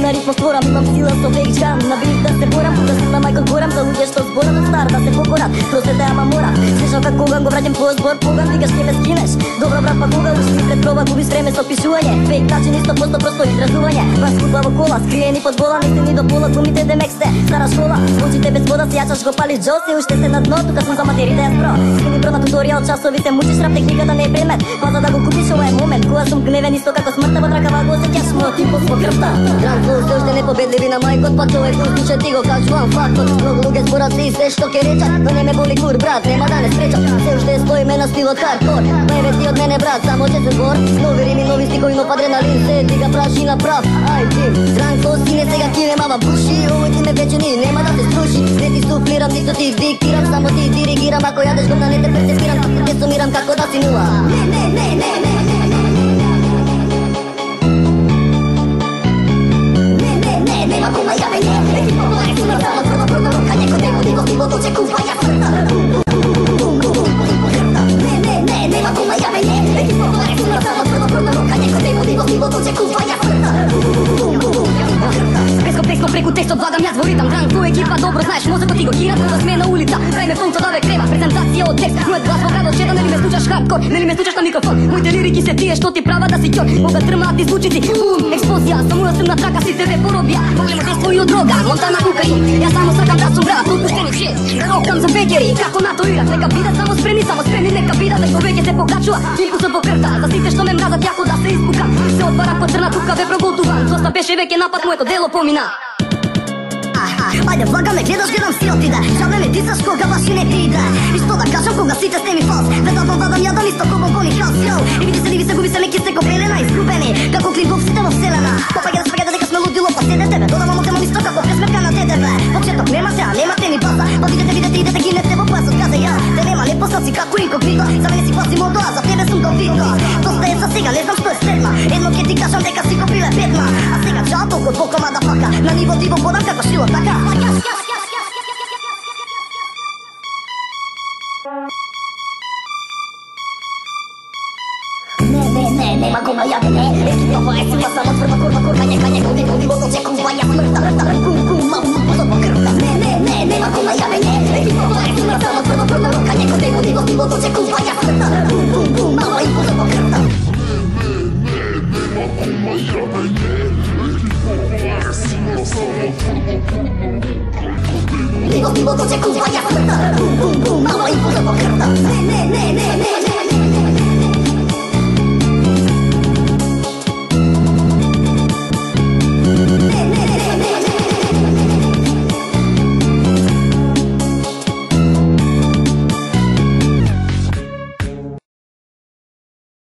На ритм створам, имам сила со веќан. На бит да се борам, да се на Майкл Горам. За луѓе што зборат од стар, да се покорат. Просете, ама морам. Слушам как кога го враќам твој збор, кога викаш ке ме скинеш. Добро брат, па кога ушли пред проба, губиш време со пишување. Фейк начин, 100% просто изразување. Вас купа во кола, скриени под вола, мисли ни до пола, глумите демек сте стара школа. Очите без вода си јачаш, го палиш Джоси, уште сте на дно, тука сум за материте јас бро. Скини бро на туторијал, часовите мучиш, рап техниката не е предмет. Па за да го купиш, ова е момент, кога сум гневен исто како смртта во ракава, го осеќаш мојот импулс во крвта. Се уште непобедливи на мајкот, па тоа е пустиче, ти го кажувам фактот. Многу луѓе зборат се и се што ке речат, но не ме боли кур, брат, нема да не спречат. Се уште стоиме на стилот хардкор, бебе ти од мене брат, само че се збор. Нови рими, нови стикови, нов адреналин, се дига прашина прав. Ај ти, Дранко, сине сега ти нема ва буши, овој ти ме вече ни нема да се струши. Не ти суфлирам, нито ти диктирам, само ти диригирам, ако јадеш го на не те перцепирам, те сумирам како да си нула. Nema kuma ja menje, neki pogledaj su na samo prvo ruka, neko demo digo pivo dođe kumpanja srta. Nema kuma ja menje, neki pogledaj su na samo prvo ruka, neko demo digo pivo dođe kumpanja srta. Без комплексно преку текстот владам јас во ритам. Дранко екипа добро знаеш, мозокот ти го кира кога сме на улица. Време фонто да ве крема, презентација од текст. Мојот глас во градот чета, нели ме слушаш хардкор, нели ме слушаш на микрофон. Моите лирики се тие што ти права да си ќор. Кога трмаат и звучици, бум, експлозија, само јас сум на трака, си тебе поробија. Големо дество и од дрога, Монтана кукаи. Јас само сакам да сум брат, отпуштени шест. Да рокам за бекери, како натурират, нека бидат само спремни, нека бидат, зашто веќе се покачува. Импулсот во крвта, за сите што ме мразат, јако да се испукам. Се отвара по црна тука, ве проголтувам. Доста беше веќе напад, моето дело помина. Ајде влагаме, гледам си отиде. Жабе ме дисаш кога баш и не ти иде. И што да кажам кога сите сте ми фалс. Ведавам вадам јадам исто кога бони хаос, йоу. И види се, губи се, неки сте копелена, изгубени. Како клинбоксите во вселена. Попаѓа дека сме лудило, па седете бе. Додавам отемам исто како пресметка на ДДВ. Почеток немате ни база. Па видете, идете, гинете во пасот, каза ја. Те нема, не поснат си како инкогнито. За мене си класи мото, а за тебе сум конфито. Доста е за сега, не знам што е следма. Едно ке ти кажам дека си копиле петма. А сега чао толку од бока мада пака. На ниво диво подам како шило, така. Nema kuma ja menje, ekipa pa je sila samo prva kurva, njeko digo dođe kumpanja smrta, kum, pozor po krvta. Nema kuma ja menje, ekipa pa je sila samo prva ruka, njeko digo dođe kumpanja smrta, kum,